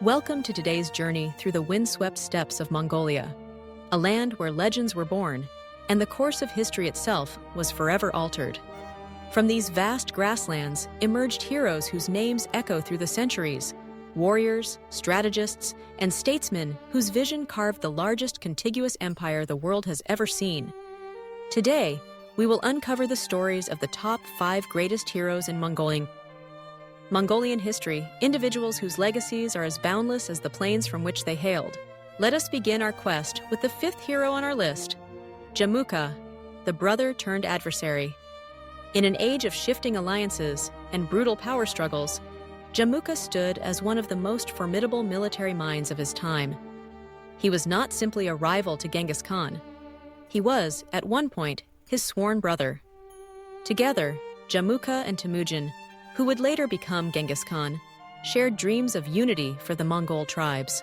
Welcome to today's journey through the windswept steppes of Mongolia, a land where legends were born and the course of history itself was forever altered. From these vast grasslands emerged heroes whose names echo through the centuries, warriors, strategists, and statesmen whose vision carved the largest contiguous empire the world has ever seen. Today, we will uncover the stories of the top 5 greatest heroes in Mongolian history, individuals whose legacies are as boundless as the plains from which they hailed. Let us begin our quest with the 5th hero on our list, Jamukha, the brother-turned-adversary. In an age of shifting alliances and brutal power struggles, Jamukha stood as one of the most formidable military minds of his time. He was not simply a rival to Genghis Khan. He was, at one point, his sworn brother. Together, Jamukha and Temujin, who would later become Genghis Khan, shared dreams of unity for the Mongol tribes.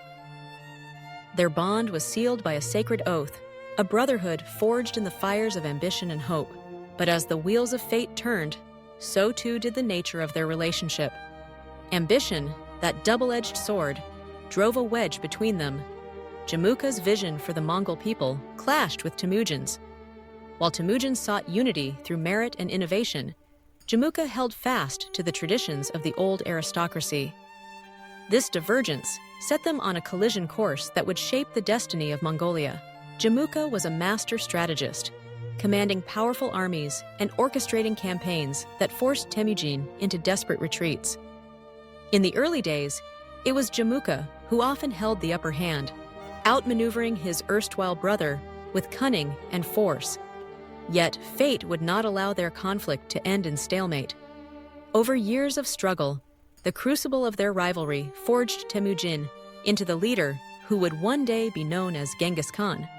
Their bond was sealed by a sacred oath, a brotherhood forged in the fires of ambition and hope. But as the wheels of fate turned, so too did the nature of their relationship. Ambition, that double-edged sword, drove a wedge between them. Jamukha's vision for the Mongol people clashed with Temujin's. While Temujin sought unity through merit and innovation, Jamukha held fast to the traditions of the old aristocracy. This divergence set them on a collision course that would shape the destiny of Mongolia. Jamukha was a master strategist, commanding powerful armies and orchestrating campaigns that forced Temujin into desperate retreats. In the early days, it was Jamukha who often held the upper hand, outmaneuvering his erstwhile brother with cunning and force. Yet fate would not allow their conflict to end in stalemate. Over years of struggle, the crucible of their rivalry forged Temujin into the leader who would one day be known as Genghis Khan.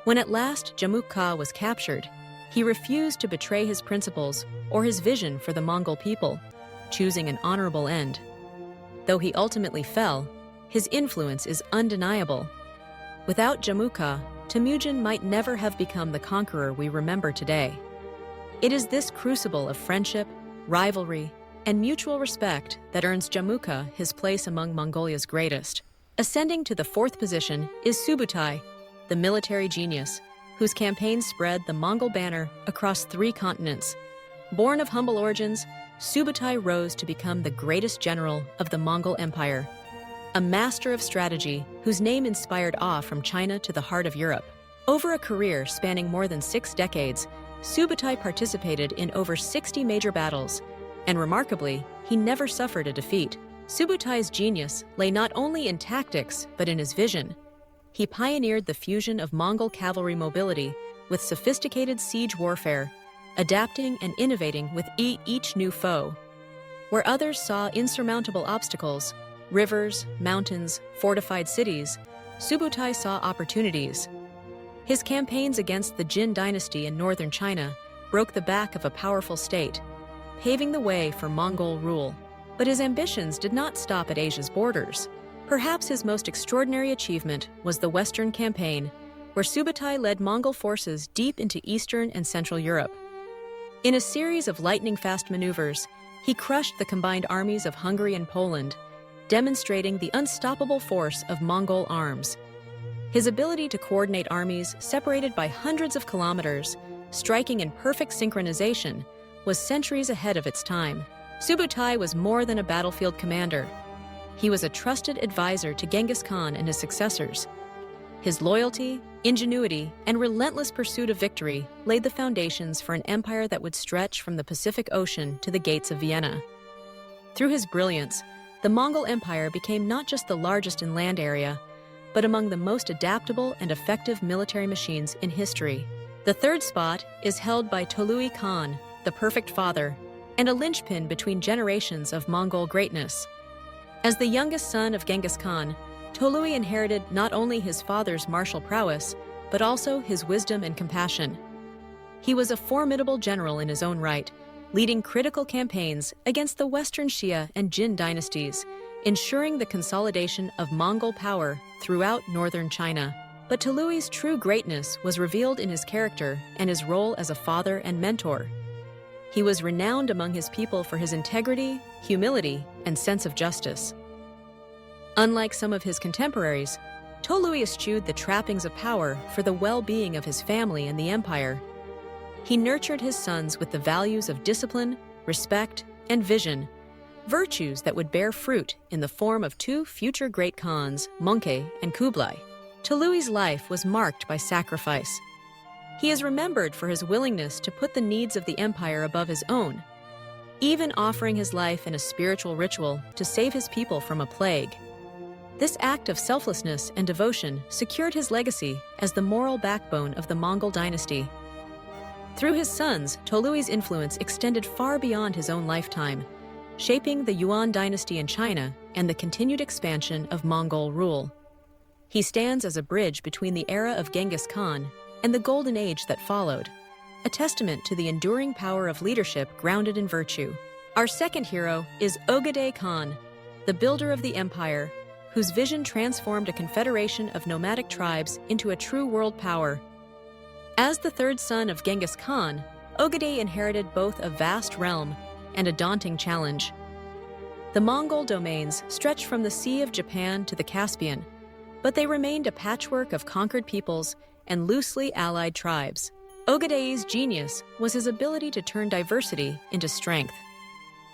When at last Jamukha was captured, he refused to betray his principles or his vision for the Mongol people, choosing an honorable end. Though he ultimately fell, his influence is undeniable. Without Jamukha, Temujin might never have become the conqueror we remember today. It is this crucible of friendship, rivalry, and mutual respect that earns Jamukha his place among Mongolia's greatest. Ascending to the 4th position is Subutai, the military genius, whose campaigns spread the Mongol banner across 3 continents. Born of humble origins, Subutai rose to become the greatest general of the Mongol Empire, a master of strategy whose name inspired awe from China to the heart of Europe. Over a career spanning more than 6 decades, Subutai participated in over 60 major battles, and remarkably, he never suffered a defeat. Subutai's genius lay not only in tactics, but in his vision. He pioneered the fusion of Mongol cavalry mobility with sophisticated siege warfare, adapting and innovating with each new foe. Where others saw insurmountable obstacles, rivers, mountains, fortified cities, Subutai saw opportunities. His campaigns against the Jin dynasty in northern China broke the back of a powerful state, paving the way for Mongol rule. But his ambitions did not stop at Asia's borders. Perhaps his most extraordinary achievement was the Western Campaign, where Subutai led Mongol forces deep into Eastern and Central Europe. In a series of lightning-fast maneuvers, he crushed the combined armies of Hungary and Poland, demonstrating the unstoppable force of Mongol arms. His ability to coordinate armies separated by hundreds of kilometers, striking in perfect synchronization, was centuries ahead of its time. Subutai was more than a battlefield commander. He was a trusted advisor to Genghis Khan and his successors. His loyalty, ingenuity, and relentless pursuit of victory laid the foundations for an empire that would stretch from the Pacific Ocean to the gates of Vienna. Through his brilliance, the Mongol Empire became not just the largest in land area, but among the most adaptable and effective military machines in history. The 3rd spot is held by Tolui Khan, the perfect father, and a linchpin between generations of Mongol greatness. As the youngest son of Genghis Khan, Tolui inherited not only his father's martial prowess, but also his wisdom and compassion. He was a formidable general in his own right, leading critical campaigns against the Western Xia and Jin dynasties, ensuring the consolidation of Mongol power throughout northern China. But Tolui's true greatness was revealed in his character and his role as a father and mentor. He was renowned among his people for his integrity, humility, and sense of justice. Unlike some of his contemporaries, Tolui eschewed the trappings of power for the well-being of his family and the empire. He nurtured his sons with the values of discipline, respect, and vision, virtues that would bear fruit in the form of two future great Khans, Mongke and Kublai. Tolui's life was marked by sacrifice. He is remembered for his willingness to put the needs of the empire above his own, even offering his life in a spiritual ritual to save his people from a plague. This act of selflessness and devotion secured his legacy as the moral backbone of the Mongol dynasty. Through his sons, Tolui's influence extended far beyond his own lifetime, shaping the Yuan dynasty in China and the continued expansion of Mongol rule. He stands as a bridge between the era of Genghis Khan and the golden age that followed, a testament to the enduring power of leadership grounded in virtue. Our second hero is Ögedei Khan, the builder of the empire, whose vision transformed a confederation of nomadic tribes into a true world power. As the third son of Genghis Khan, Ögedei inherited both a vast realm and a daunting challenge. The Mongol domains stretched from the Sea of Japan to the Caspian, but they remained a patchwork of conquered peoples and loosely allied tribes. Ögedei's genius was his ability to turn diversity into strength.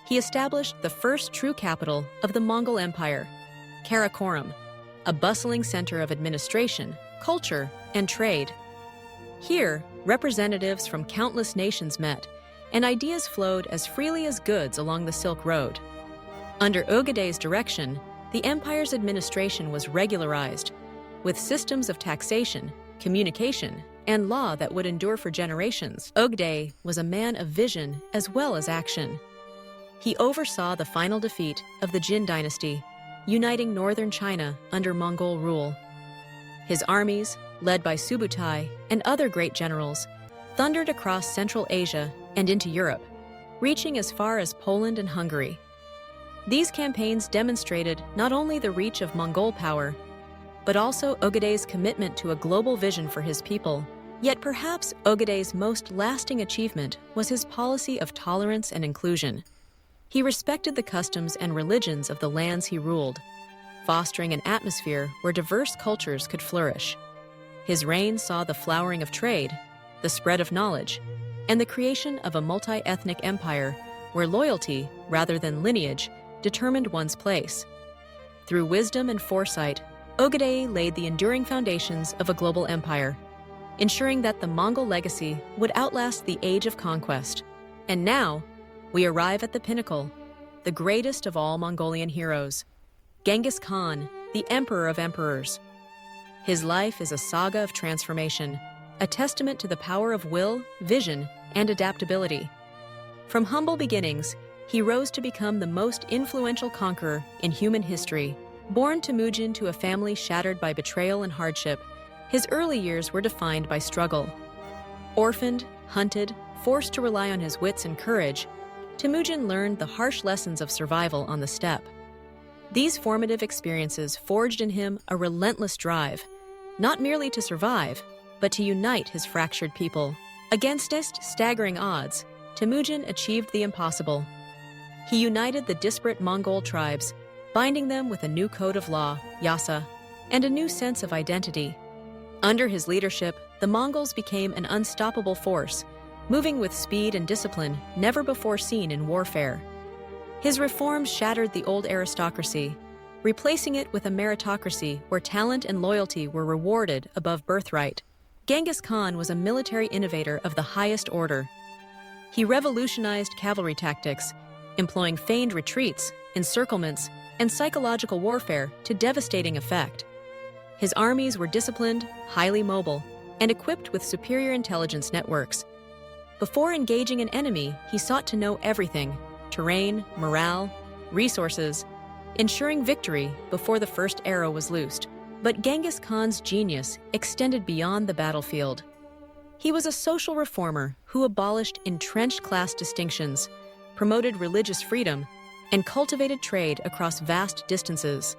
He established the first true capital of the Mongol Empire, Karakorum, a bustling center of administration, culture, and trade. Here, representatives from countless nations met, and ideas flowed as freely as goods along the Silk Road. Under Ögedei's direction, the empire's administration was regularized, with systems of taxation, communication, and law that would endure for generations. Ögedei was a man of vision as well as action. He oversaw the final defeat of the Jin dynasty, uniting northern China under Mongol rule. His armies, led by Subutai and other great generals, thundered across Central Asia and into Europe, reaching as far as Poland and Hungary. These campaigns demonstrated not only the reach of Mongol power, but also Ögedei's commitment to a global vision for his people. Yet perhaps Ögedei's most lasting achievement was his policy of tolerance and inclusion. He respected the customs and religions of the lands he ruled, fostering an atmosphere where diverse cultures could flourish. His reign saw the flowering of trade, the spread of knowledge, and the creation of a multi-ethnic empire where loyalty, rather than lineage, determined one's place. Through wisdom and foresight, Ögedei laid the enduring foundations of a global empire, ensuring that the Mongol legacy would outlast the age of conquest. And now, we arrive at the pinnacle, the greatest of all Mongolian heroes, Genghis Khan, the Emperor of Emperors. His life is a saga of transformation, a testament to the power of will, vision, and adaptability. From humble beginnings, he rose to become the most influential conqueror in human history. Born Temujin to a family shattered by betrayal and hardship, his early years were defined by struggle. Orphaned, hunted, forced to rely on his wits and courage, Temujin learned the harsh lessons of survival on the steppe. These formative experiences forged in him a relentless drive, not merely to survive, but to unite his fractured people. Against staggering odds, Temujin achieved the impossible. He united the disparate Mongol tribes, binding them with a new code of law, yasa, and a new sense of identity. Under his leadership, the Mongols became an unstoppable force, moving with speed and discipline never before seen in warfare. His reforms shattered the old aristocracy, replacing it with a meritocracy where talent and loyalty were rewarded above birthright. Genghis Khan was a military innovator of the highest order. He revolutionized cavalry tactics, employing feigned retreats, encirclements, and psychological warfare to devastating effect. His armies were disciplined, highly mobile, and equipped with superior intelligence networks. Before engaging an enemy, he sought to know everything: terrain, morale, resources, ensuring victory before the first arrow was loosed. But Genghis Khan's genius extended beyond the battlefield. He was a social reformer who abolished entrenched class distinctions, promoted religious freedom, and cultivated trade across vast distances.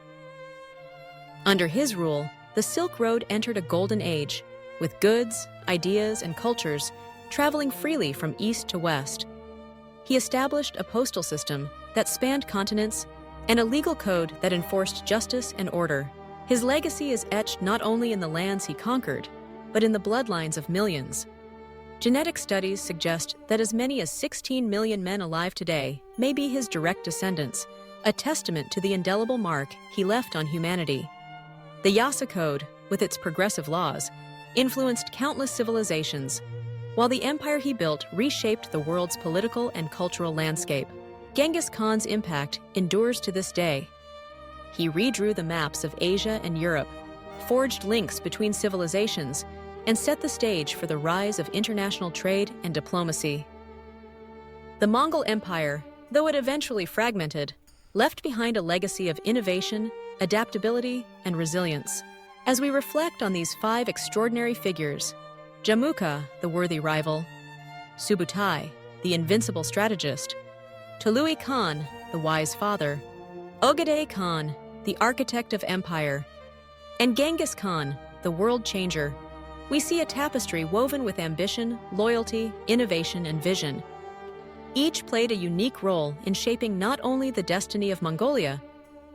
Under his rule, the Silk Road entered a golden age, with goods, ideas, and cultures traveling freely from east to west. He established a postal system that spanned continents, and a legal code that enforced justice and order. His legacy is etched not only in the lands he conquered, but in the bloodlines of millions. Genetic studies suggest that as many as 16 million men alive today may be his direct descendants, a testament to the indelible mark he left on humanity. The Yasa Code, with its progressive laws, influenced countless civilizations, while the empire he built reshaped the world's political and cultural landscape. Genghis Khan's impact endures to this day. He redrew the maps of Asia and Europe, forged links between civilizations, and set the stage for the rise of international trade and diplomacy. The Mongol Empire, though it eventually fragmented, left behind a legacy of innovation, adaptability, and resilience. As we reflect on these 5 extraordinary figures, Jamukha, the worthy rival; Subutai, the invincible strategist; Tului Khan, the wise father; Ogadei Khan, the architect of empire; and Genghis Khan, the world changer, we see a tapestry woven with ambition, loyalty, innovation, and vision. Each played a unique role in shaping not only the destiny of Mongolia,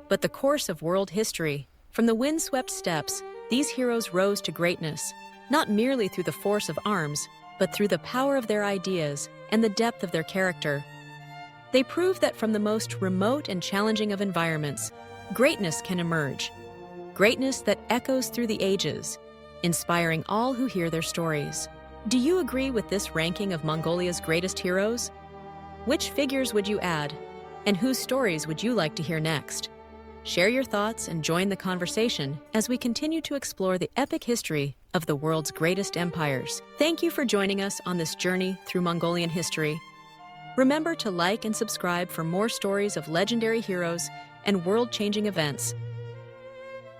but the course of world history. From the windswept steppes, these heroes rose to greatness, not merely through the force of arms, but through the power of their ideas and the depth of their character. They proved that from the most remote and challenging of environments, greatness can emerge. Greatness that echoes through the ages, inspiring all who hear their stories. Do you agree with this ranking of Mongolia's greatest heroes? Which figures would you add, and whose stories would you like to hear next? Share your thoughts and join the conversation as we continue to explore the epic history of the world's greatest empires. Thank you for joining us on this journey through Mongolian history. Remember to like and subscribe for more stories of legendary heroes and world-changing events.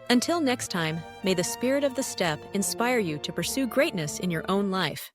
Until next time, may the spirit of the steppe inspire you to pursue greatness in your own life.